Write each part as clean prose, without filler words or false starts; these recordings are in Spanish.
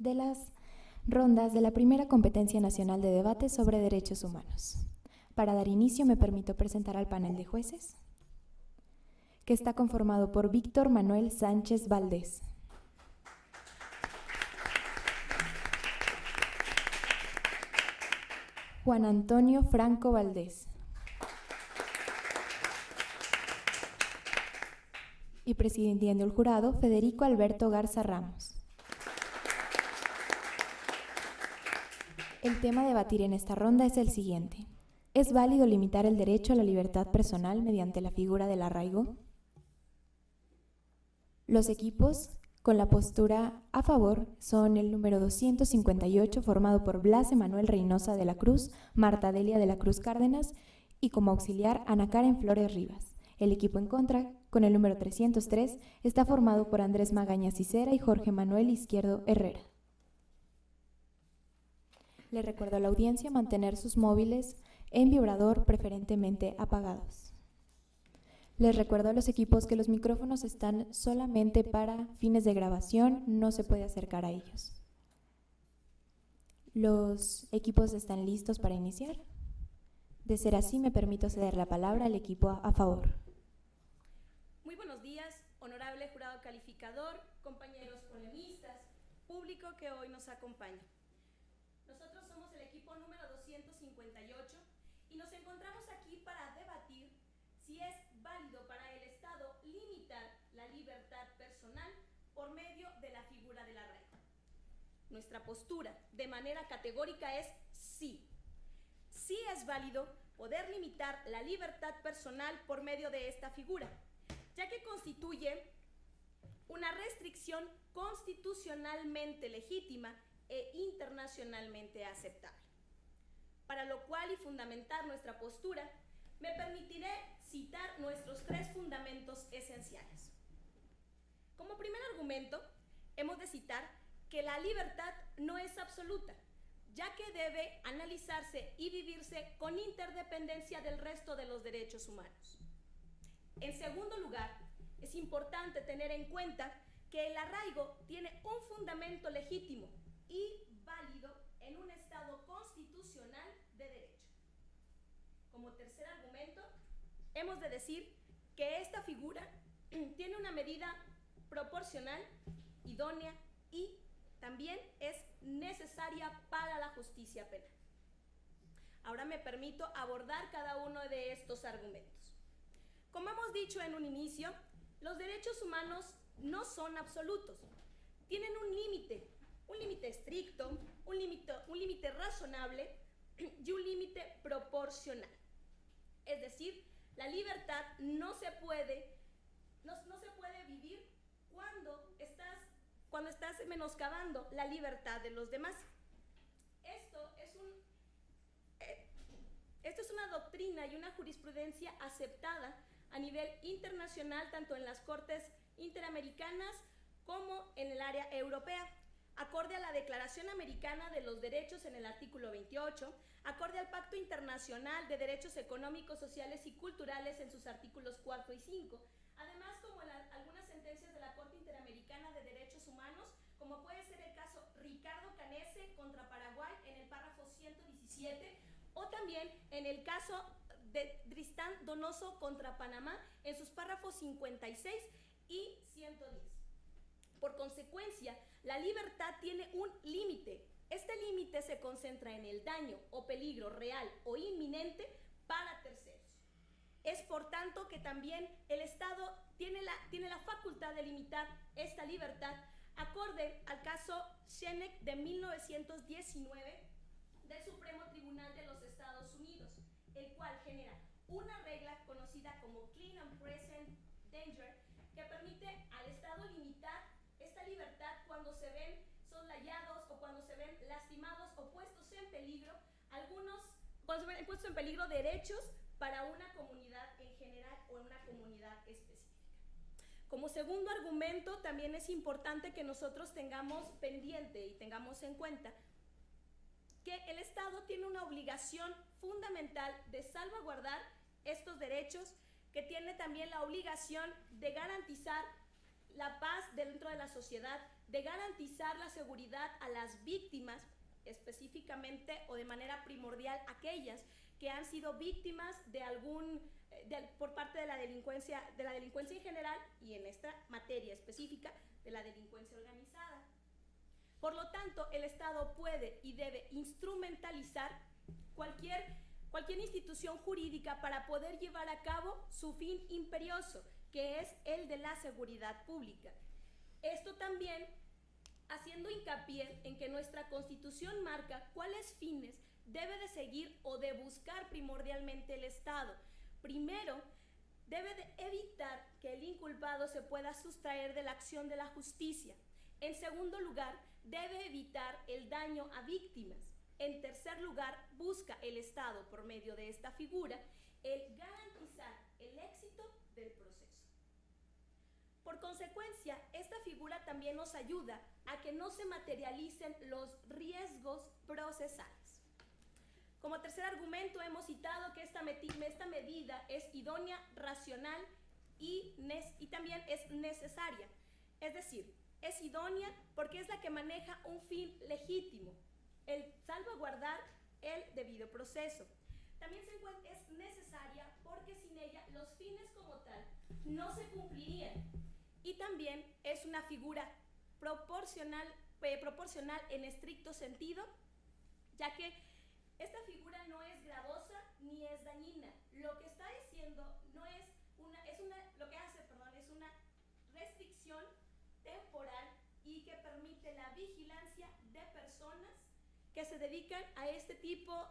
de las rondas de la primera competencia nacional de debate sobre derechos humanos. Para dar inicio me permito presentar al panel de jueces, que está conformado por Víctor Manuel Sánchez Valdés, Juan Antonio Franco Valdés y presidiendo el jurado Federico Alberto Garza Ramos. El tema a debatir en esta ronda es el siguiente: ¿es válido limitar el derecho a la libertad personal mediante la figura del arraigo? Los equipos con la postura a favor son el número 258, formado por Blas Emanuel Reynosa de la Cruz, Marta Delia de la Cruz Cárdenas y como auxiliar Ana Karen Flores Rivas. El equipo en contra, con el número 303, está formado por Andrés Magaña Cicera y Jorge Manuel Izquierdo Herrera. Le recuerdo a la audiencia mantener sus móviles en vibrador, preferentemente apagados. Les recuerdo a los equipos que los micrófonos están solamente para fines de grabación, no se puede acercar a ellos. ¿Los equipos están listos para iniciar? De ser así, me permito ceder la palabra al equipo a favor. Muy buenos días, honorable jurado calificador, compañeros polemistas, público que hoy nos acompaña. Nosotros somos el equipo número 258 y nos encontramos aquí para debatir si es válido para el Estado limitar la libertad personal por medio de la figura del arraigo. Nuestra postura de manera categórica es sí. Sí es válido poder limitar la libertad personal por medio de esta figura, ya que constituye una restricción constitucionalmente legítima e internacionalmente aceptable. Para lo cual y fundamentar nuestra postura, me permitiré citar nuestros tres fundamentos esenciales. Como primer argumento, hemos de citar que la libertad no es absoluta, ya que debe analizarse y vivirse con interdependencia del resto de los derechos humanos. En segundo lugar, es importante tener en cuenta que el arraigo tiene un fundamento legítimo y válido en un Estado constitucional de derecho. Como tercer argumento, hemos de decir que esta figura tiene una medida proporcional, idónea y también es necesaria para la justicia penal. Ahora me permito abordar cada uno de estos argumentos. Como hemos dicho en un inicio, los derechos humanos no son absolutos. Tienen un límite estricto, un límite razonable y un límite proporcional. Es decir, la libertad no se puede vivir cuando estás menoscabando la libertad de los demás. Esto es una doctrina y una jurisprudencia aceptada a nivel internacional, tanto en las Cortes Interamericanas como en el área europea, acorde a la Declaración Americana de los Derechos en el artículo 28, acorde al Pacto Internacional de Derechos Económicos, Sociales y Culturales en sus artículos 4 y 5, además como en algunas sentencias de la Corte Interamericana de Derechos Humanos, como puede ser el caso Ricardo Canese contra Paraguay en el párrafo 117, o también en el caso de Tristán Donoso contra Panamá en sus párrafos 56 y 110. Por consecuencia, la libertad tiene un límite. Este límite se concentra en el daño o peligro real o inminente para terceros. Es por tanto que también el Estado tiene la facultad de limitar esta libertad acorde al caso Schenek de 1919 del Supremo Tribunal de los Estados Unidos, el cual genera una regla conocida como Clean and Present Danger, que permite al Estado limitar esta libertad cuando se ven soslayados o cuando se ven lastimados o puestos en peligro derechos para una comunidad en general o en una comunidad específica. Como segundo argumento, también es importante que nosotros tengamos pendiente y tengamos en cuenta que el Estado tiene una obligación fundamental de salvaguardar estos derechos, que tiene también la obligación de garantizar la paz dentro de la sociedad, de garantizar la seguridad a las víctimas, específicamente o de manera primordial aquellas que han sido víctimas de por parte de la delincuencia en general y en esta materia específica de la delincuencia organizada. Por lo tanto, el Estado puede y debe instrumentalizar cualquier institución jurídica para poder llevar a cabo su fin imperioso, que es el de la seguridad pública. Esto también haciendo hincapié en que nuestra Constitución marca cuáles fines debe de seguir o de buscar primordialmente el Estado. Primero, debe de evitar que el inculpado se pueda sustraer de la acción de la justicia. En segundo lugar, debe evitar el daño a víctimas. En tercer lugar, busca el Estado, por medio de esta figura, el garantizar el éxito del proceso. Por consecuencia, esta figura también nos ayuda a que no se materialicen los riesgos procesales. Como tercer argumento hemos citado que esta medida es idónea, racional y también es necesaria. Es decir, es idónea porque es la que maneja un fin legítimo, el salvaguardar el debido proceso. También es necesaria porque sin ella los fines como tal no se cumplirían. Y también es una figura proporcional en estricto sentido, ya que esta figura no es gravosa ni es dañina. Lo que está diciendo es una restricción temporal y que permite la vigilancia de personas que se dedican a este tipo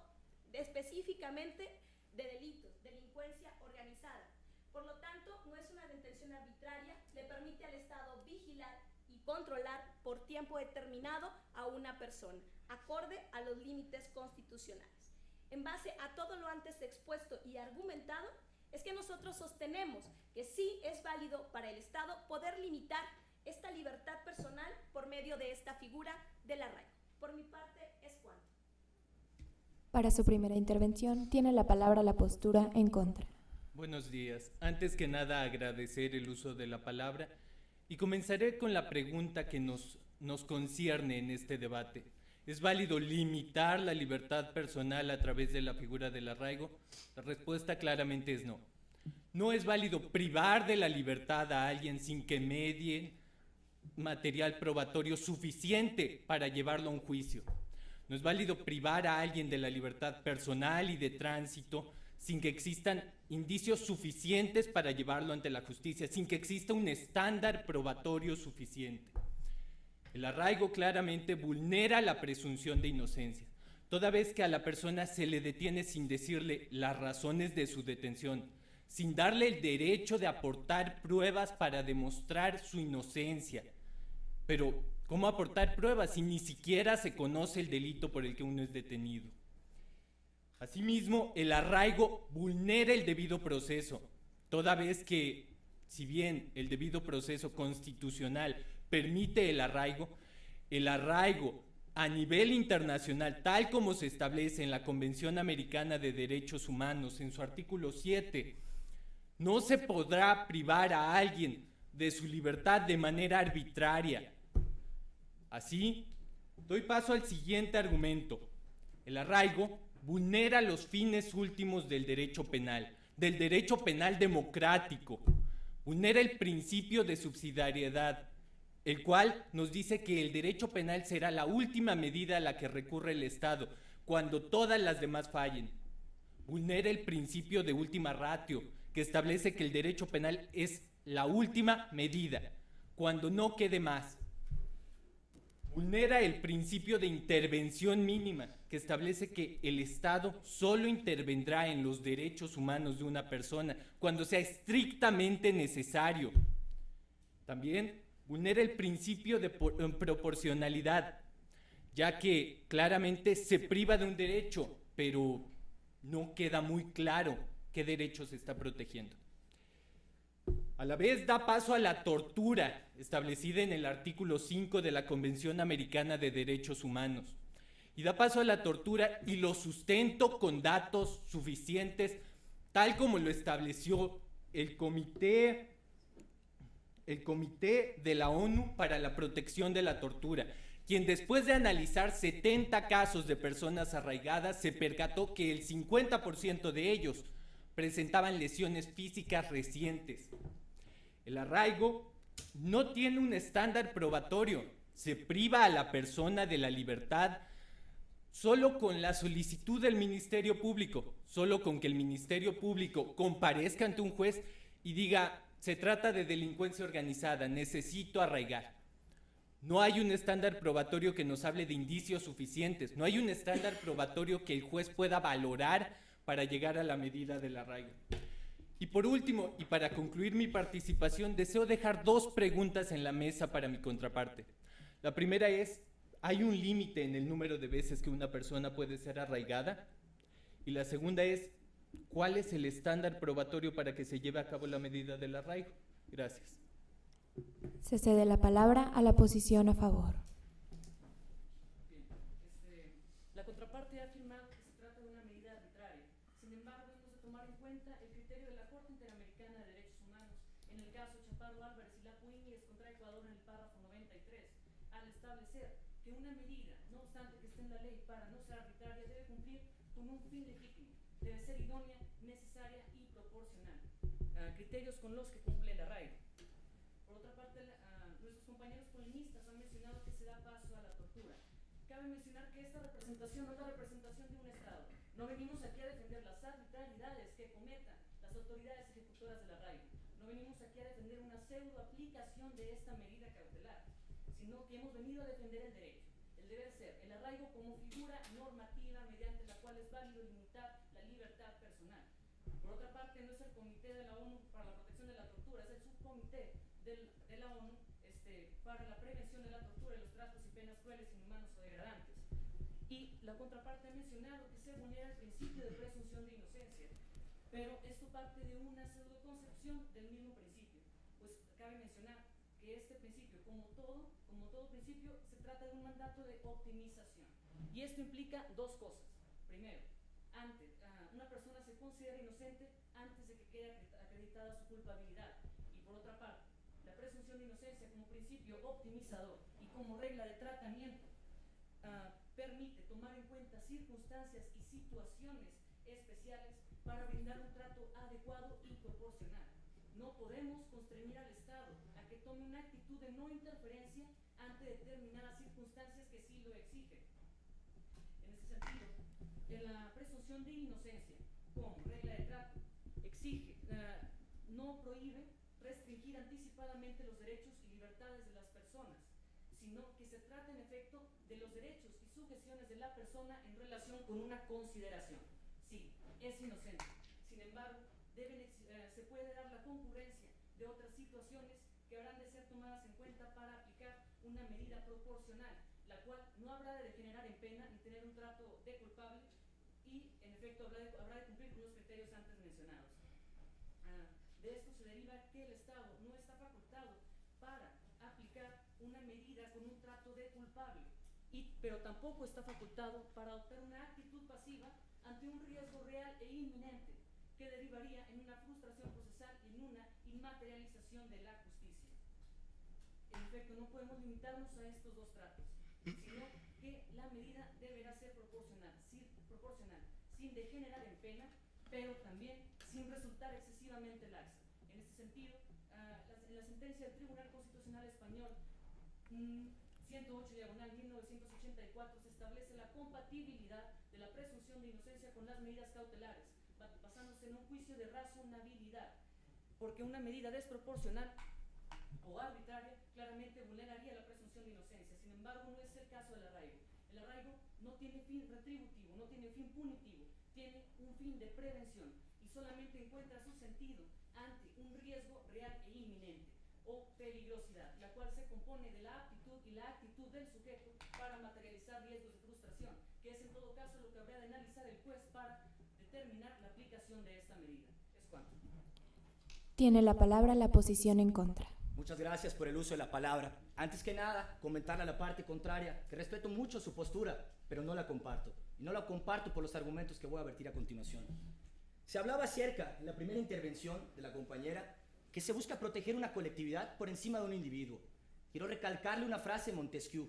específicamente de delitos, delincuencia organizada. Por lo tanto, no es una detención arbitraria, le permite al Estado vigilar y controlar por tiempo determinado a una persona, acorde a los límites constitucionales. En base a todo lo antes expuesto y argumentado, es que nosotros sostenemos que sí es válido para el Estado poder limitar esta libertad personal por medio de esta figura del arraigo. Por mi parte, es cuanto. Para su primera intervención, tiene la palabra la postura en contra. Buenos días. Antes que nada, agradecer el uso de la palabra y comenzaré con la pregunta que nos concierne en este debate. ¿Es válido limitar la libertad personal a través de la figura del arraigo? La respuesta claramente es no. No es válido privar de la libertad a alguien sin que medie material probatorio suficiente para llevarlo a un juicio. No es válido privar a alguien de la libertad personal y de tránsito sin que existan indicios suficientes para llevarlo ante la justicia, sin que exista un estándar probatorio suficiente. El arraigo claramente vulnera la presunción de inocencia, toda vez que a la persona se le detiene sin decirle las razones de su detención, sin darle el derecho de aportar pruebas para demostrar su inocencia. Pero, ¿cómo aportar pruebas si ni siquiera se conoce el delito por el que uno es detenido? Asimismo, el arraigo vulnera el debido proceso, toda vez que, si bien el debido proceso constitucional permite el arraigo a nivel internacional, tal como se establece en la Convención Americana de Derechos Humanos, en su artículo 7, no se podrá privar a alguien de su libertad de manera arbitraria. Así, doy paso al siguiente argumento. El arraigo vulnera los fines últimos del derecho penal democrático, vulnera el principio de subsidiariedad, el cual nos dice que el derecho penal será la última medida a la que recurre el Estado cuando todas las demás fallen. Vulnera el principio de ultima ratio, que establece que el derecho penal es la última medida, cuando no quede más. Vulnera el principio de intervención mínima, que establece que el Estado solo intervendrá en los derechos humanos de una persona cuando sea estrictamente necesario. También vulnera el principio de proporcionalidad, ya que claramente se priva de un derecho, pero no queda muy claro qué derecho se está protegiendo. A la vez da paso a la tortura, establecida en el artículo 5 de la Convención Americana de Derechos Humanos. Y da paso a la tortura y lo sustento con datos suficientes, tal como lo estableció el Comité el Comité de la ONU para la Protección de la Tortura, quien después de analizar 70 casos de personas arraigadas se percató que el 50% de ellos presentaban lesiones físicas recientes. El arraigo no tiene un estándar probatorio, se priva a la persona de la libertad solo con la solicitud del Ministerio Público, solo con que el Ministerio Público comparezca ante un juez y diga: se trata de delincuencia organizada, necesito arraigar. No hay un estándar probatorio que nos hable de indicios suficientes, no hay un estándar probatorio que el juez pueda valorar para llegar a la medida del arraigo. Y por último, y para concluir mi participación, deseo dejar dos preguntas en la mesa para mi contraparte. La primera es: ¿hay un límite en el número de veces que una persona puede ser arraigada? Y la segunda es: ¿cuál es el estándar probatorio para que se lleve a cabo la medida del arraigo? Gracias. Se cede la palabra a la posición a favor. Bien, la contraparte ha afirmado que se trata de una medida arbitraria. Sin embargo, hemos de tomar en cuenta el criterio de la Corte Interamericana de Derechos Humanos en el caso Chaparro Álvarez y Lapu Íñiguez contra Ecuador en el párrafo 93, al establecer que una medida, no obstante que esté en la ley, para no ser arbitraria, debe cumplir con un fin legítimo, debe ser idónea, necesaria y proporcional. Criterios con los que cumple el arraigo. Por otra parte, nuestros compañeros polemistas han mencionado que se da paso a la tortura. Cabe mencionar que esta representación no es la representación de un Estado. No venimos aquí a defender las arbitrariedades que cometan las autoridades ejecutoras del arraigo. No venimos aquí a defender una pseudo aplicación de esta medida cautelar, sino que hemos venido a defender el derecho, el deber ser, el arraigo como figura normativa mediante la cual es válido limitar la libertad personal. Por otra parte, no es el Comité de la ONU para la Protección de la Tortura, es el subcomité de la ONU para la prevención de la tortura y los tratos y penas crueles, inhumanos o degradantes. Y la contraparte ha mencionado que se vulnera el principio de presunción de inocencia, pero esto parte de una pseudoconcepción del mismo principio, pues cabe mencionar que este principio, como todo principio, se trata de un mandato de optimización. Y esto implica dos cosas. Primero, una persona se considera inocente antes de que quede acreditada su culpabilidad. Y por otra parte, la presunción de inocencia como principio optimizador y como regla de tratamiento permite tomar en cuenta circunstancias y situaciones especiales para brindar un trato adecuado y proporcional. No podemos constreñir al Estado a que tome una actitud de no interferencia ante determinadas circunstancias que sí lo exigen. En ese sentido, la presunción de inocencia como regla de trato no prohíbe restringir anticipadamente los derechos y libertades de las personas, sino que se trata en efecto de los derechos y sujeciones de la persona en relación con una consideración. Sí, es inocente. Sin embargo, se puede dar la concurrencia de otras situaciones que habrán de ser tomadas en cuenta para aplicar una medida proporcional, la cual no habrá de degenerar en pena ni tener un trato de culpable y, en efecto, habrá de cumplir con los criterios antes mencionados. De esto se deriva que el Estado no está facultado para aplicar una medida con un trato de culpable, pero tampoco está facultado para adoptar una actitud pasiva ante un riesgo real e inminente que derivaría en una frustración procesal y en una inmaterialización de la justicia. En efecto, no podemos limitarnos a estos dos tratos, sino que la medida deberá ser proporcional, sin degenerar en pena, pero también sin resultar excesivamente laxa. En este sentido, en la sentencia del Tribunal Constitucional Español 108/1984 se establece la compatibilidad de la presunción de inocencia con las medidas cautelares, basándose en un juicio de razonabilidad, porque una medida desproporcional o arbitraria claramente vulneraría la presunción de inocencia. Sin embargo, no es el caso del arraigo. El arraigo no tiene fin retributivo, no tiene fin punitivo, tiene un fin de prevención y solamente encuentra su sentido ante un riesgo real e inminente o peligrosidad, la cual se compone de la aptitud y la actitud del sujeto para materializar riesgos de frustración, que es en todo caso lo que habrá de analizar el juez para determinar la aplicación de esta medida. Es cuanto. Tiene la palabra la posición en contra. Muchas gracias por el uso de la palabra. Antes que nada, comentarle a la parte contraria que respeto mucho su postura, pero no la comparto. Y no la comparto por los argumentos que voy a vertir a continuación. Se hablaba acerca, en la primera intervención de la compañera, que se busca proteger una colectividad por encima de un individuo. Quiero recalcarle una frase de Montesquieu: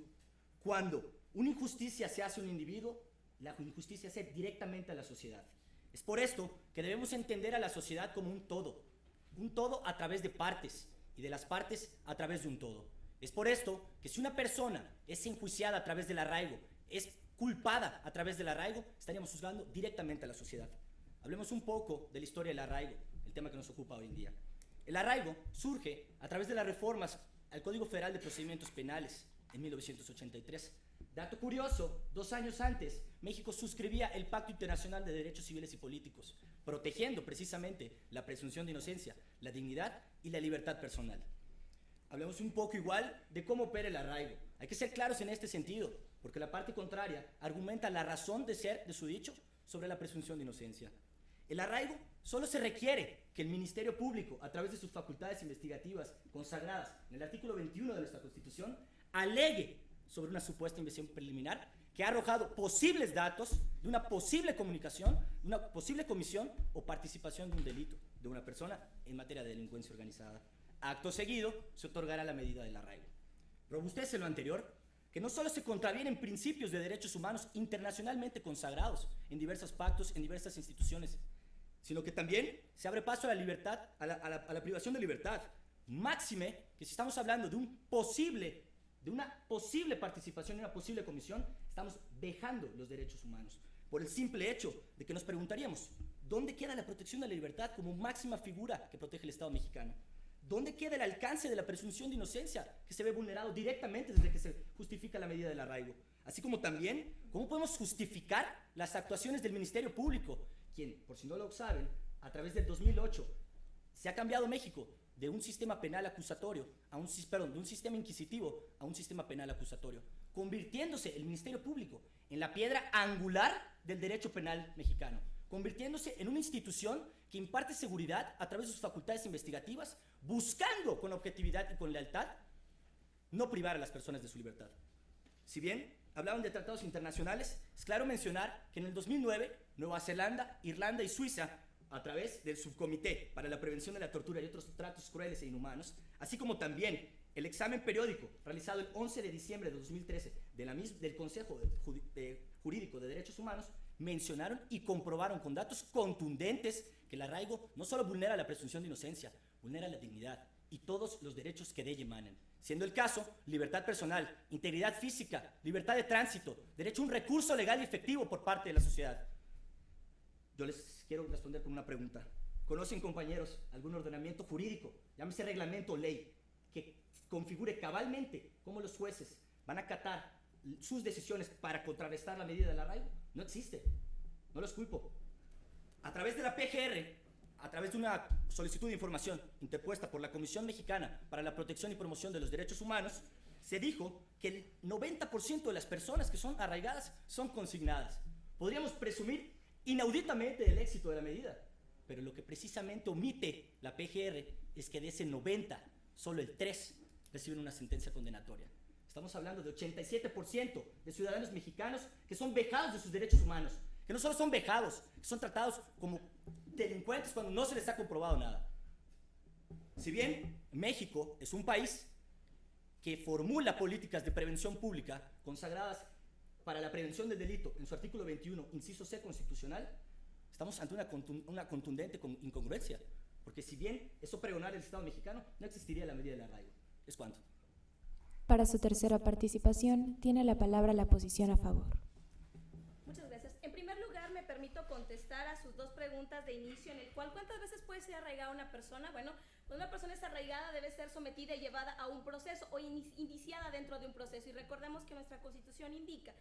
cuando una injusticia se hace a un individuo, la injusticia se hace directamente a la sociedad. Es por esto que debemos entender a la sociedad como un todo a través de partes, y de las partes a través de un todo. Es por esto que si una persona es enjuiciada a través del arraigo, es culpada a través del arraigo, estaríamos juzgando directamente a la sociedad. Hablemos un poco de la historia del arraigo, el tema que nos ocupa hoy en día. El arraigo surge a través de las reformas al Código Federal de Procedimientos Penales en 1983. Dato curioso, 2 años antes, México suscribía el Pacto Internacional de Derechos Civiles y Políticos, protegiendo precisamente la presunción de inocencia, la dignidad y la libertad personal. Hablemos un poco igual de cómo opera el arraigo. Hay que ser claros en este sentido, porque la parte contraria argumenta la razón de ser de su dicho sobre la presunción de inocencia. El arraigo solo se requiere que el Ministerio Público, a través de sus facultades investigativas consagradas en el artículo 21 de nuestra Constitución, alegue sobre una supuesta investigación preliminar que ha arrojado posibles datos de una posible comunicación, de una posible comisión o participación de un delito de una persona en materia de delincuencia organizada. Acto seguido, se otorgará la medida del arraigo. Robustece lo anterior, que no solo se contravienen principios de derechos humanos internacionalmente consagrados en diversos pactos, en diversas instituciones, sino que también se abre paso a la libertad, a la privación de libertad. Máxime que si estamos hablando de una posible participación en una posible comisión, estamos dejando los derechos humanos. Por el simple hecho de que nos preguntaríamos, ¿dónde queda la protección de la libertad como máxima figura que protege el Estado mexicano? ¿Dónde queda el alcance de la presunción de inocencia que se ve vulnerado directamente desde que se justifica la medida del arraigo? Así como también, ¿cómo podemos justificar las actuaciones del Ministerio Público, quien, por si no lo saben, a través del 2008 se ha cambiado México de un sistema penal acusatorio de un sistema inquisitivo a un sistema penal acusatorio, convirtiéndose el Ministerio Público en la piedra angular del derecho penal mexicano, convirtiéndose en una institución que imparte seguridad a través de sus facultades investigativas, buscando con objetividad y con lealtad no privar a las personas de su libertad. Si bien hablaban de tratados internacionales, es claro mencionar que en el 2009 Nueva Zelanda, Irlanda y Suiza, a través del Subcomité para la Prevención de la Tortura y otros tratos crueles e inhumanos, así como también el examen periódico realizado el 11 de diciembre de 2013 del Consejo Jurídico de Derechos Humanos, mencionaron y comprobaron con datos contundentes que el arraigo no solo vulnera la presunción de inocencia, vulnera la dignidad y todos los derechos que de ella emanan, siendo el caso libertad personal, integridad física, libertad de tránsito, derecho a un recurso legal y efectivo por parte de la sociedad. Yo les quiero responder con una pregunta. ¿Conocen, compañeros, algún ordenamiento jurídico, llámese reglamento o ley, que configure cabalmente cómo los jueces van a acatar sus decisiones para contrarrestar la medida del arraigo? No existe. No los culpo. A través de la PGR, a través de una solicitud de información interpuesta por la Comisión Mexicana para la Protección y Promoción de los Derechos Humanos, se dijo que el 90% de las personas que son arraigadas son consignadas. Podríamos presumir inauditamente del éxito de la medida, pero lo que precisamente omite la PGR es que de ese 90, solo el 3 reciben una sentencia condenatoria. Estamos hablando de 87% de ciudadanos mexicanos que son vejados de sus derechos humanos, que no solo son vejados, que son tratados como delincuentes cuando no se les ha comprobado nada. Si bien México es un país que formula políticas de prevención pública consagradas para la prevención del delito en su artículo 21, inciso C constitucional, estamos ante una contundente incongruencia, porque si bien eso pregonara el Estado mexicano, no existiría la medida del arraigo. ¿Es cuánto? Para su tercera participación, tiene la palabra la posición a favor. Muchas gracias. En primer lugar, me permito contestar a sus 2 preguntas de inicio, en el cual, ¿cuántas veces puede ser arraigada una persona? Bueno, cuando una persona es arraigada debe ser sometida y llevada a un proceso o indiciada dentro de un proceso. Y recordemos que nuestra Constitución indica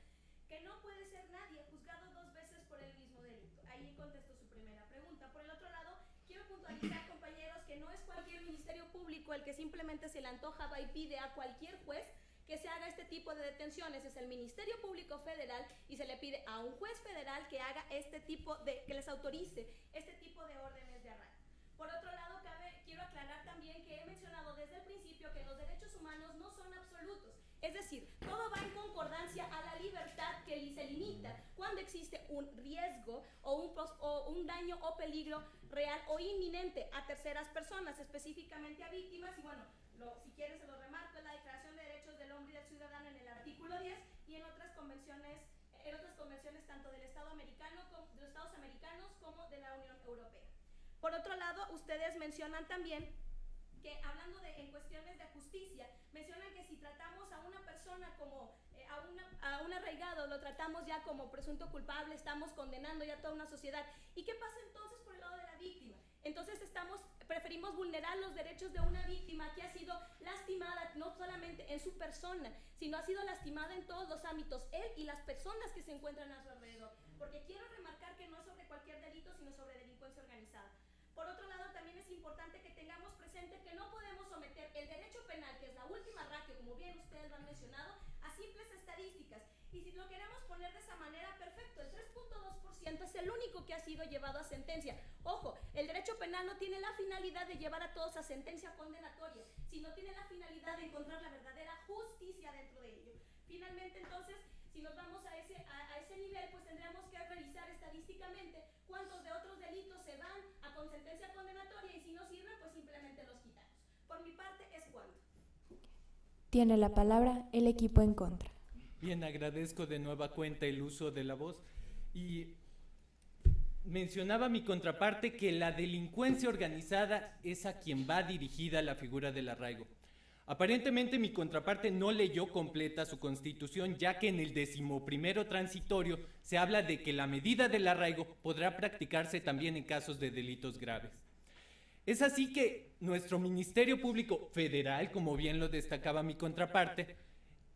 que no puede ser nadie juzgado 2 veces por el mismo delito. Ahí contesto su primera pregunta. Por el otro lado, quiero puntualizar, compañeros, que no es cualquier Ministerio Público el que simplemente se le antoja, va y pide a cualquier juez que se haga este tipo de detenciones. Es el Ministerio Público Federal y se le pide a un juez federal que haga que les autorice este tipo de órdenes de arraigo. Por otro lado, quiero aclarar también que he mencionado desde el principio que los derechos humanos no son absolutos. Es decir, todo va en concordancia a la libertad que se limita cuando le existe un riesgo o un daño o peligro real o inminente a terceras personas, específicamente a víctimas. Y bueno, si quieren se lo remarco, es la Declaración de Derechos del Hombre y del Ciudadano en el artículo 10 y en otras convenciones tanto del Estado americano, de los Estados americanos como de la Unión Europea. Por otro lado, ustedes mencionan también que, hablando en cuestiones de justicia, mencionan que si tratamos a una persona como a un arraigado, lo tratamos ya como presunto culpable, estamos condenando ya a toda una sociedad. ¿Y qué pasa entonces por el lado de la víctima? Entonces preferimos vulnerar los derechos de una víctima que ha sido lastimada no solamente en su persona, sino ha sido lastimada en todos los ámbitos, él y las personas que se encuentran a su alrededor. Porque quiero remarcar que no es sobre cualquier delito, sino sobre delincuencia organizada. Por otro lado, también es importante que tengamos presente que no podemos someter el derecho penal, que es la última ratio, como bien ustedes lo han mencionado, a simples estadísticas. Y si lo queremos poner de esa manera, perfecto, el 3.2% es el único que ha sido llevado a sentencia. Ojo, el derecho penal no tiene la finalidad de llevar a todos a sentencia condenatoria, sino tiene la finalidad de encontrar la verdadera justicia dentro de ello. Finalmente, entonces, si nos vamos a ese nivel, pues tendríamos que revisar estadísticamente cuántos de otros delitos se van con sentencia condenatoria y si no sirven, pues simplemente los quitamos. Por mi parte, es cuanto. Tiene la palabra el equipo en contra. Bien, agradezco de nueva cuenta el uso de la voz y mencionaba mi contraparte que la delincuencia organizada es a quien va dirigida la figura del arraigo. Aparentemente mi contraparte no leyó completa su constitución, ya que en el 11º transitorio se habla de que la medida del arraigo podrá practicarse también en casos de delitos graves. Es así que nuestro Ministerio Público Federal, como bien lo destacaba mi contraparte,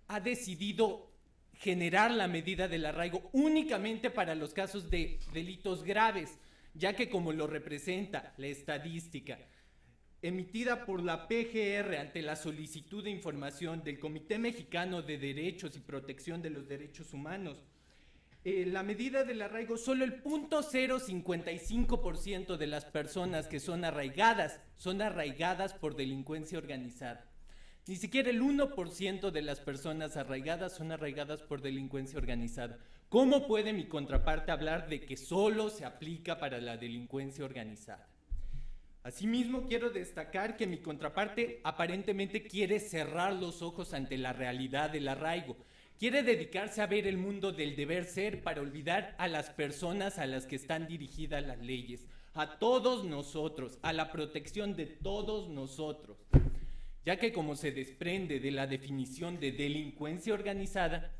ha decidido generar la medida del arraigo únicamente para los casos de delitos graves, ya que como lo representa la estadística emitida por la PGR ante la solicitud de información del Comité Mexicano de Derechos y Protección de los Derechos Humanos, la medida del arraigo, solo el 0.055% de las personas que son arraigadas por delincuencia organizada. Ni siquiera el 1% de las personas arraigadas son arraigadas por delincuencia organizada. ¿Cómo puede mi contraparte hablar de que solo se aplica para la delincuencia organizada? Asimismo, quiero destacar que mi contraparte aparentemente quiere cerrar los ojos ante la realidad del arraigo. Quiere dedicarse a ver el mundo del deber ser para olvidar a las personas a las que están dirigidas las leyes, a todos nosotros, a la protección de todos nosotros. Ya que como se desprende de la definición de delincuencia organizada,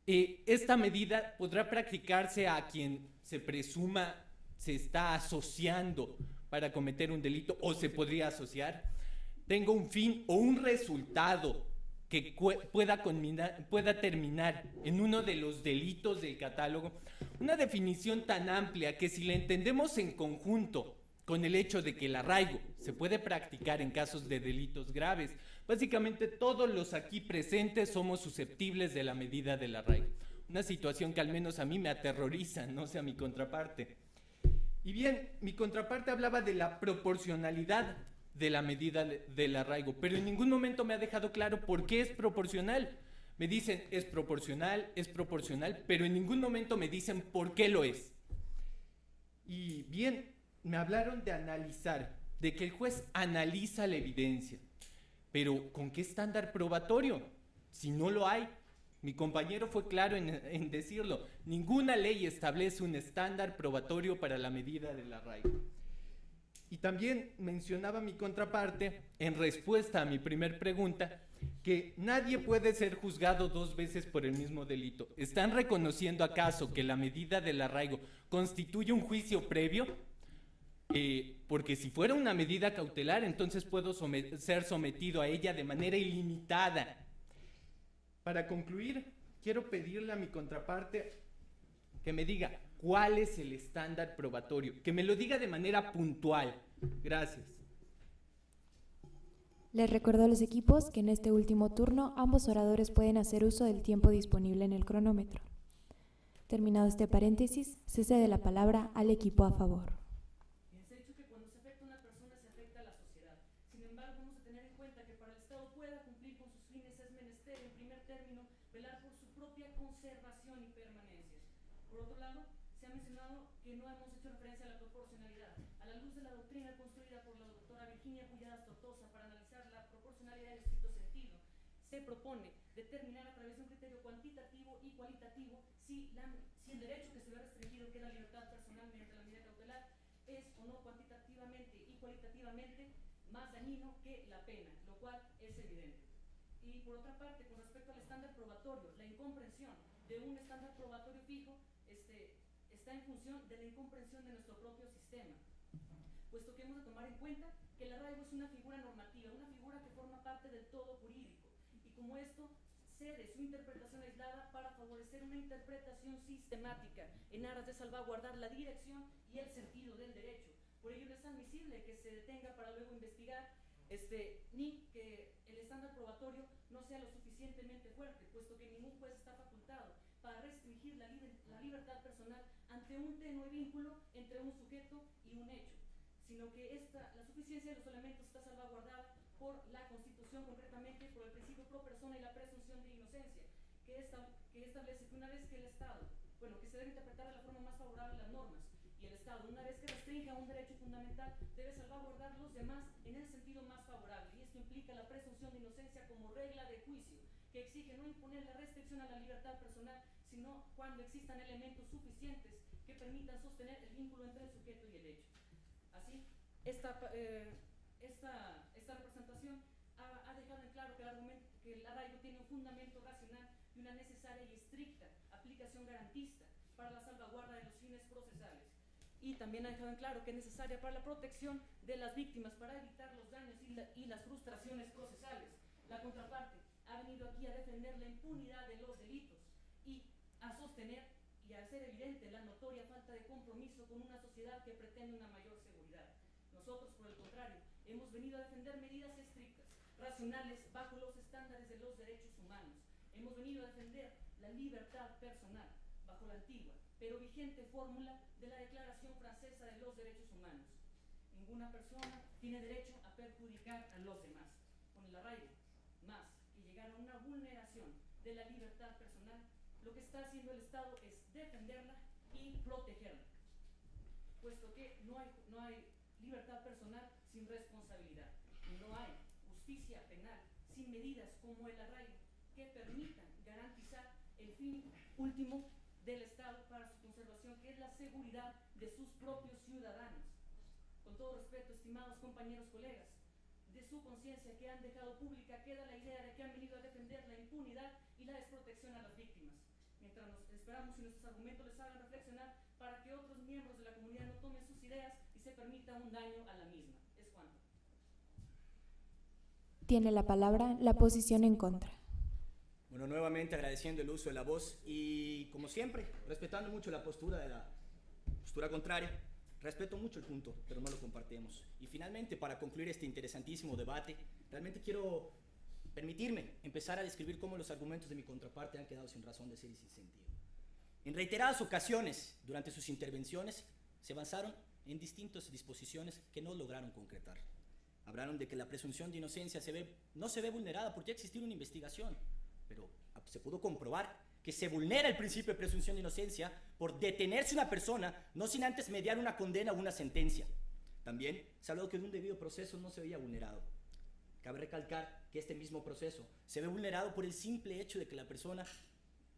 esta medida podrá practicarse a quien se presuma se está asociando para cometer un delito o se podría asociar, tenga un fin o un resultado que pueda terminar en uno de los delitos del catálogo, una definición tan amplia que si la entendemos en conjunto con el hecho de que el arraigo se puede practicar en casos de delitos graves, básicamente todos los aquí presentes somos susceptibles de la medida del arraigo. Una situación que al menos a mí me aterroriza, no sé a mi contraparte. Y bien, mi contraparte hablaba de la proporcionalidad de la medida del arraigo, pero en ningún momento me ha dejado claro por qué es proporcional. Me dicen es proporcional, pero en ningún momento me dicen por qué lo es. Y bien, me hablaron de analizar, de que el juez analiza la evidencia, pero ¿con qué estándar probatorio? Si no lo hay. Mi compañero fue claro en decirlo, ninguna ley establece un estándar probatorio para la medida del arraigo. Y también mencionaba mi contraparte, en respuesta a mi primer pregunta, que nadie puede ser juzgado 2 veces por el mismo delito. ¿Están reconociendo acaso que la medida del arraigo constituye un juicio previo? Porque si fuera una medida cautelar, entonces puedo ser sometido a ella de manera ilimitada. Para concluir, quiero pedirle a mi contraparte que me diga cuál es el estándar probatorio, que me lo diga de manera puntual. Gracias. Les recuerdo a los equipos que en este último turno ambos oradores pueden hacer uso del tiempo disponible en el cronómetro. Terminado este paréntesis, se cede la palabra al equipo a favor. Se ha dicho que cuando se afecta a una persona se afecta a la sociedad. Sin embargo, vamos a tener en cuenta que para el Estado pueda cumplir con sus fines es menester, en primer término, velar por su propia conservación y permanencia. Por otro lado, se ha mencionado que no hemos hecho referencia a la proporcionalidad. A la luz de la doctrina construida por la doctora Virginia Pulladas Tortosa para analizar la proporcionalidad en estricto sentido, se propone determinar a través de un criterio cuantitativo y cualitativo si el derecho que se ve restringido, que es la libertad personal mediante la medida cautelar, es o no cuantitativamente y cualitativamente más dañino que la pena, lo cual es evidente. Y por otra parte, con respecto al estándar probatorio, la incomprensión de un estándar probatorio fijo está en función de la incomprensión de nuestro propio sistema, puesto que hemos de tomar en cuenta que el arraigo es una figura normativa, una figura que forma parte del todo jurídico, y como esto cede su interpretación aislada para favorecer una interpretación sistemática en aras de salvaguardar la dirección y el sentido del derecho. Por ello no es admisible que se detenga para luego investigar, ni que el estándar probatorio no sea lo suficientemente fuerte, puesto que ningún juez está facultado para restringir la libertad personal ante un tenue vínculo entre un sujeto y un hecho, sino que la suficiencia de los elementos está salvaguardada por la Constitución, concretamente por el principio pro persona y la presunción de inocencia, que establece que una vez que el Estado, que se debe interpretar de la forma más favorable las normas, y el Estado, una vez que restringe un derecho fundamental, debe salvaguardar los demás en el sentido más favorable, y esto implica la presunción de inocencia como regla de juicio, que exige no imponer la restricción a la libertad personal, sino cuando existan elementos suficientes que permitan sostener el vínculo entre el sujeto y el hecho. Así, esta representación ha dejado en claro que el arraigo tiene un fundamento racional y una necesaria y estricta aplicación garantista para la salvaguarda de los fines procesales. Y también ha dejado en claro que es necesaria para la protección de las víctimas, para evitar los daños y las frustraciones procesales. La contraparte ha venido aquí a defender la impunidad de los delitos y a sostener y a hacer evidente la notoria falta de compromiso con una sociedad que pretende una mayor seguridad. Nosotros, por el contrario, hemos venido a defender medidas estrictas, racionales, bajo los estándares de los derechos humanos. Hemos venido a defender la libertad personal, bajo la antigua, pero vigente fórmula de la Declaración Francesa de los Derechos Humanos. Ninguna persona tiene derecho a perjudicar a los demás. Con el arraigo, más que llegar a una vulneración de la libertad personal, lo que está haciendo el Estado es defenderla y protegerla, puesto que no hay libertad personal sin responsabilidad, y no hay justicia penal sin medidas como el arraigo que permitan garantizar el fin último del Estado para su conservación, que es la seguridad de sus propios ciudadanos. Con todo respeto, estimados compañeros, colegas, de su conciencia que han dejado pública queda la idea de que han venido a defender la impunidad y la desprotección a las víctimas, mientras nos esperamos y nuestros argumentos les hagan reflexionar para que otros miembros de la comunidad no tomen sus ideas y se permita un daño a la misma. Es cuanto. Tiene la palabra la posición en contra. Bueno, nuevamente agradeciendo el uso de la voz y, como siempre, respetando mucho la postura de la postura contraria. Respeto mucho el punto, pero no lo compartimos. Y finalmente, para concluir este interesantísimo debate, realmente quiero permitirme empezar a describir cómo los argumentos de mi contraparte han quedado sin razón de ser y sin sentido. En reiteradas ocasiones, durante sus intervenciones, se avanzaron en distintas disposiciones que no lograron concretar. Hablaron de que la presunción de inocencia no se ve vulnerada porque ya existió una investigación, pero se pudo comprobar que se vulnera el principio de presunción de inocencia por detenerse una persona, no sin antes mediar una condena o una sentencia. También se ha hablado que de un debido proceso no se veía vulnerado. Cabe recalcar que este mismo proceso se ve vulnerado por el simple hecho de que la persona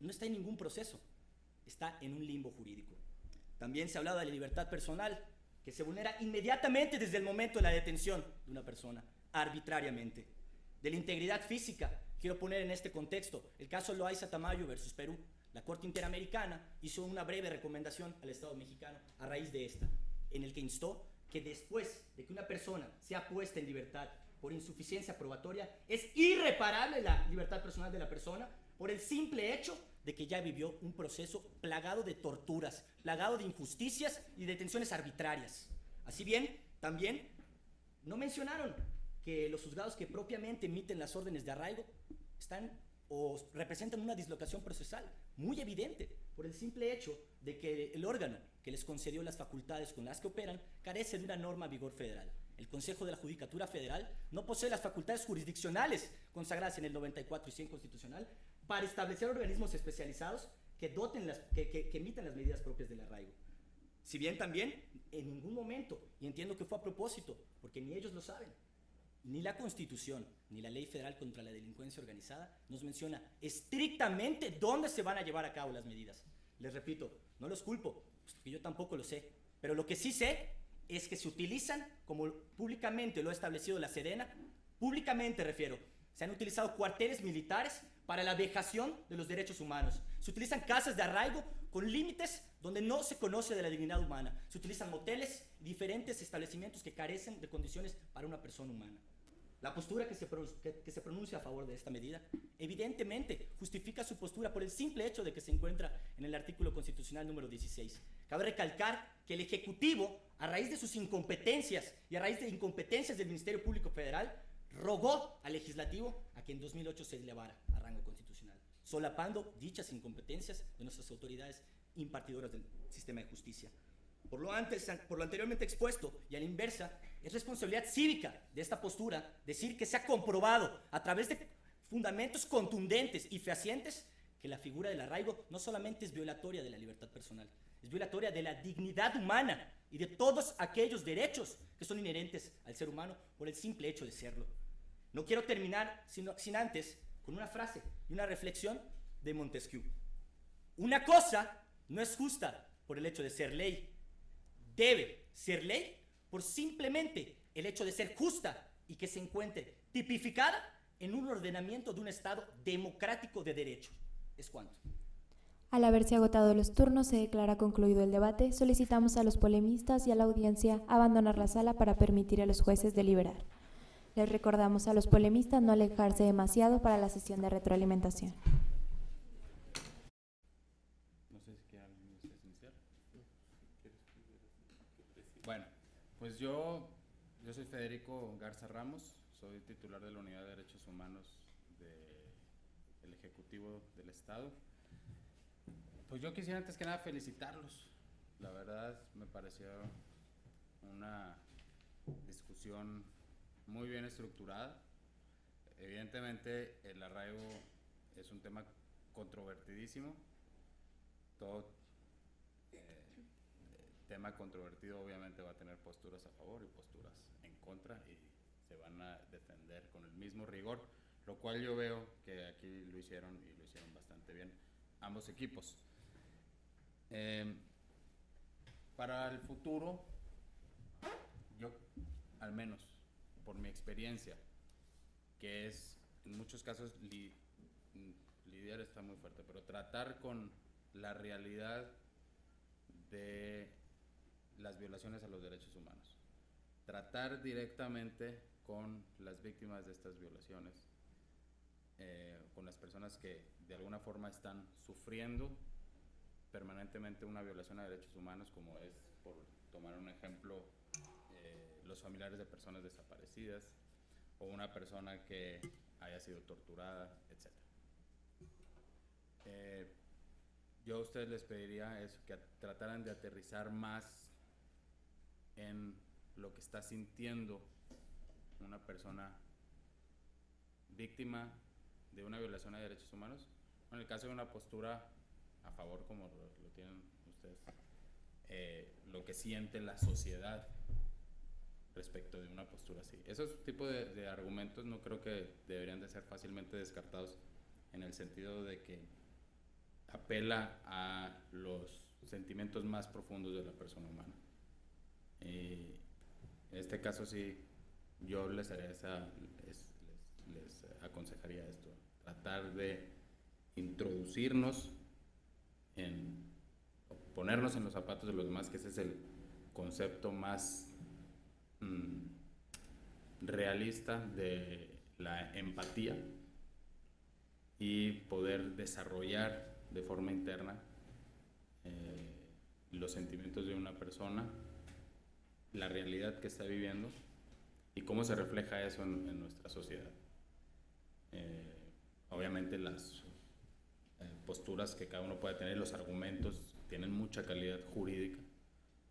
no está en ningún proceso, está en un limbo jurídico. También se ha hablado de la libertad personal, que se vulnera inmediatamente desde el momento de la detención de una persona, arbitrariamente. De la integridad física, quiero poner en este contexto el caso Loaiza Tamayo versus Perú. La Corte Interamericana hizo una breve recomendación al Estado mexicano a raíz de esta, en el que instó que después de que una persona sea puesta en libertad por insuficiencia probatoria, es irreparable la libertad personal de la persona por el simple hecho de que ya vivió un proceso plagado de torturas, plagado de injusticias y detenciones arbitrarias. Así bien, también no mencionaron que los juzgados que propiamente emiten las órdenes de arraigo están o representan una dislocación procesal muy evidente por el simple hecho de que el órgano que les concedió las facultades con las que operan carece de una norma a vigor federal. El Consejo de la Judicatura Federal no posee las facultades jurisdiccionales consagradas en el 94 y 100 constitucional para establecer organismos especializados que emitan las medidas propias del arraigo. Si bien también en ningún momento, y entiendo que fue a propósito, porque ni ellos lo saben, ni la Constitución, ni la Ley Federal contra la Delincuencia Organizada nos menciona estrictamente dónde se van a llevar a cabo las medidas. Les repito, no los culpo, porque yo tampoco lo sé, pero lo que sí sé es que se utilizan, como públicamente lo ha establecido la Sedena, públicamente refiero, se han utilizado cuarteles militares para la vejación de los derechos humanos. Se utilizan casas de arraigo con límites donde no se conoce de la dignidad humana. Se utilizan moteles y diferentes establecimientos que carecen de condiciones para una persona humana. La postura que se pronuncia a favor de esta medida evidentemente justifica su postura por el simple hecho de que se encuentra en el artículo constitucional número 16. Cabe recalcar que el Ejecutivo, a raíz de sus incompetencias y a raíz de incompetencias del Ministerio Público Federal, rogó al Legislativo a que en 2008 se elevara a rango constitucional, solapando dichas incompetencias de nuestras autoridades impartidoras del sistema de justicia. Por lo anteriormente expuesto y a la inversa, es responsabilidad cívica de esta postura decir que se ha comprobado a través de fundamentos contundentes y fehacientes que la figura del arraigo no solamente es violatoria de la libertad personal, es violatoria de la dignidad humana y de todos aquellos derechos que son inherentes al ser humano por el simple hecho de serlo. No quiero terminar sin antes con una frase y una reflexión de Montesquieu. Una cosa no es justa por el hecho de ser ley. Debe ser ley por simplemente el hecho de ser justa y que se encuentre tipificada en un ordenamiento de un Estado democrático de derecho. Es cuanto. Al haberse agotado los turnos, se declara concluido el debate. Solicitamos a los polemistas y a la audiencia abandonar la sala para permitir a los jueces deliberar. Les recordamos a los polemistas no alejarse demasiado para la sesión de retroalimentación. No sé si quieran iniciar. Bueno, pues yo soy Federico Garza Ramos, soy titular de la Unidad de Derechos Humanos del Ejecutivo del Estado. Pues yo quisiera antes que nada felicitarlos. La verdad me pareció una discusión muy bien estructurada. Evidentemente el arraigo es un tema controvertidísimo. Todo tema controvertido obviamente va a tener posturas a favor y posturas en contra y se van a defender con el mismo rigor, lo cual yo veo que aquí lo hicieron y lo hicieron bastante bien ambos equipos. Para el futuro, yo al menos por mi experiencia, que es en muchos casos lidiar está muy fuerte, pero tratar con la realidad de las violaciones a los derechos humanos, tratar directamente con las víctimas de estas violaciones, con las personas que de alguna forma están sufriendo permanentemente una violación a derechos humanos, como es, por tomar un ejemplo, los familiares de personas desaparecidas o una persona que haya sido torturada, etc. Yo a ustedes les pediría eso, que trataran de aterrizar más en lo que está sintiendo una persona víctima de una violación a derechos humanos, o en el caso de una postura a favor, como lo tienen ustedes, lo que siente la sociedad respecto de una postura así. Esos tipos de argumentos no creo que deberían de ser fácilmente descartados, en el sentido de que apela a los sentimientos más profundos de la persona humana. En este caso sí, yo les aconsejaría esto, tratar de introducirnos ponernos en los zapatos de los demás, que ese es el concepto más realista de la empatía, y poder desarrollar de forma interna los sentimientos de una persona, la realidad que está viviendo y cómo se refleja eso en nuestra sociedad. Obviamente las posturas que cada uno puede tener, los argumentos tienen mucha calidad jurídica,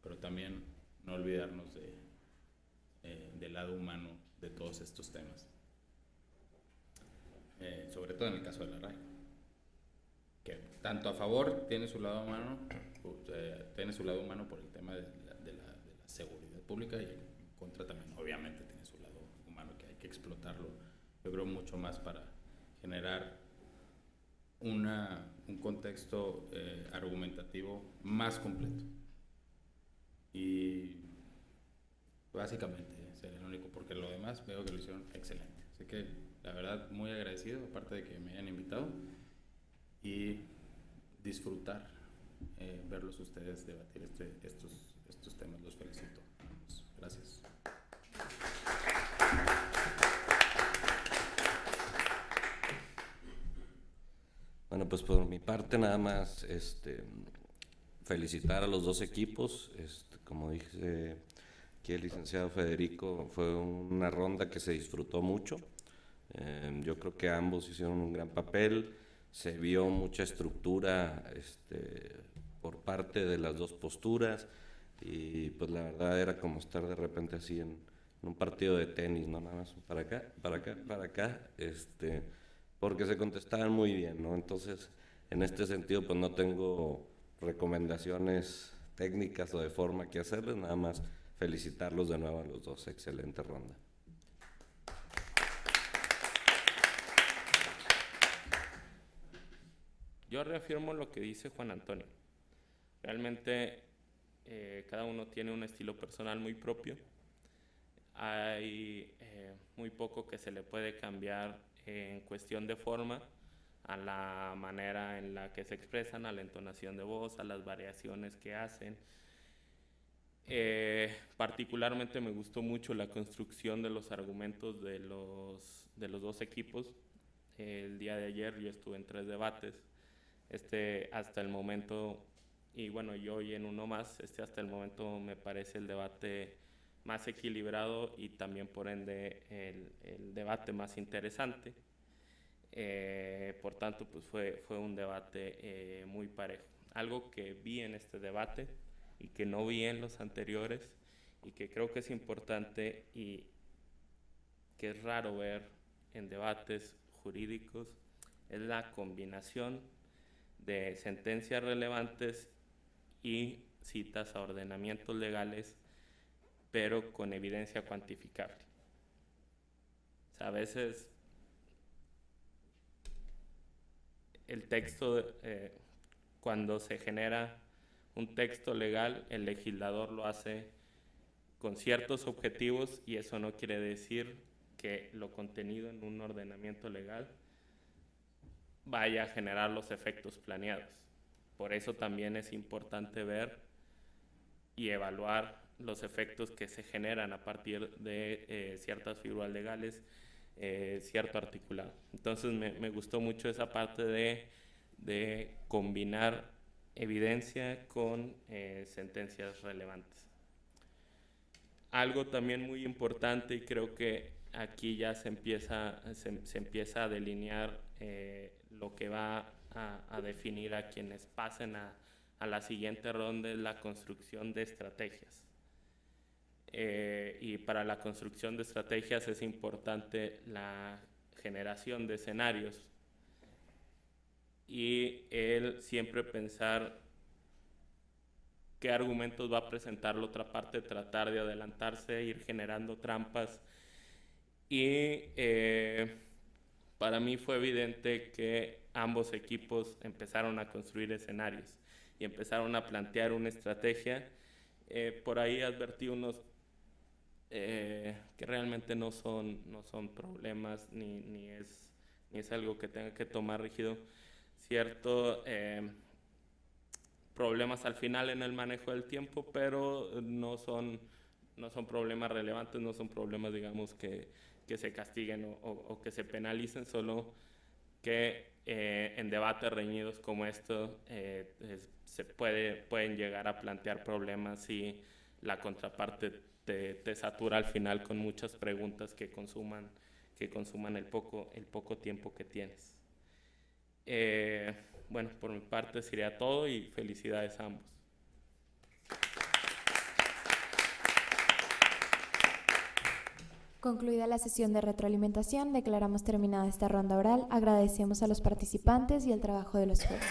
pero también no olvidarnos del lado humano de todos estos temas, sobre todo en el caso del arraigo, que tanto a favor tiene su lado humano, tiene su lado humano por el tema de la seguridad pública, y en contra también obviamente tiene su lado humano, que hay que explotarlo, yo creo, mucho más para generar un contexto argumentativo más completo. Y básicamente sería el único, porque lo demás veo que lo hicieron excelente. Así que la verdad muy agradecido, aparte de que me hayan invitado, y disfrutar verlos ustedes debatir estos temas. Los felicito. Gracias. Bueno, pues por mi parte nada más felicitar a los dos equipos. Como dice aquí el licenciado Federico, fue una ronda que se disfrutó mucho. Yo creo que ambos hicieron un gran papel. Se vio mucha estructura por parte de las dos posturas, y pues la verdad era como estar de repente así en un partido de tenis, ¿no? Nada más para acá, para acá, para acá, porque se contestaban muy bien, ¿no? Entonces, en este sentido, pues no tengo recomendaciones técnicas o de forma que hacerles, nada más felicitarlos de nuevo a los dos. Excelente ronda. Yo reafirmo lo que dice Juan Antonio. Realmente cada uno tiene un estilo personal muy propio. Hay muy poco que se le puede cambiar en cuestión de forma, a la manera en la que se expresan, a la entonación de voz, a las variaciones que hacen. Particularmente me gustó mucho la construcción de los argumentos de los dos equipos. El día de ayer yo estuve en 3 debates. Hasta el momento, y bueno, yo hoy en uno más, hasta el momento me parece el debate más equilibrado y también por ende el debate más interesante. Por tanto, pues fue un debate muy parejo. Algo que vi en este debate y que no vi en los anteriores, y que creo que es importante y que es raro ver en debates jurídicos, es la combinación de sentencias relevantes y citas a ordenamientos legales, pero con evidencia cuantificable. O sea, a veces el texto, cuando se genera un texto legal, el legislador lo hace con ciertos objetivos, y eso no quiere decir que lo contenido en un ordenamiento legal vaya a generar los efectos planeados. Por eso también es importante ver y evaluar los efectos que se generan a partir de ciertas figuras legales, cierto articulado. Entonces me gustó mucho esa parte de combinar evidencia con sentencias relevantes. Algo también muy importante, y creo que aquí ya se empieza a delinear lo que va a definir a quienes pasen a la siguiente ronda, es la construcción de estrategias. Y para la construcción de estrategias es importante la generación de escenarios y el siempre pensar qué argumentos va a presentar la otra parte, tratar de adelantarse, ir generando trampas. Y para mí fue evidente que ambos equipos empezaron a construir escenarios y empezaron a plantear una estrategia. Por ahí advertí unos que realmente no son problemas, ni es algo que tenga que tomar rígido. Cierto, problemas al final en el manejo del tiempo, pero no son problemas relevantes, no son problemas, digamos, que se castiguen o que se penalicen, solo que en debates reñidos como esto pueden llegar a plantear problemas si la contraparte te satura al final con muchas preguntas que consuman el poco tiempo que tienes. Bueno, por mi parte sería todo, y felicidades a ambos. Concluida la sesión de retroalimentación, declaramos terminada esta ronda oral. Agradecemos a los participantes y el trabajo de los jueces.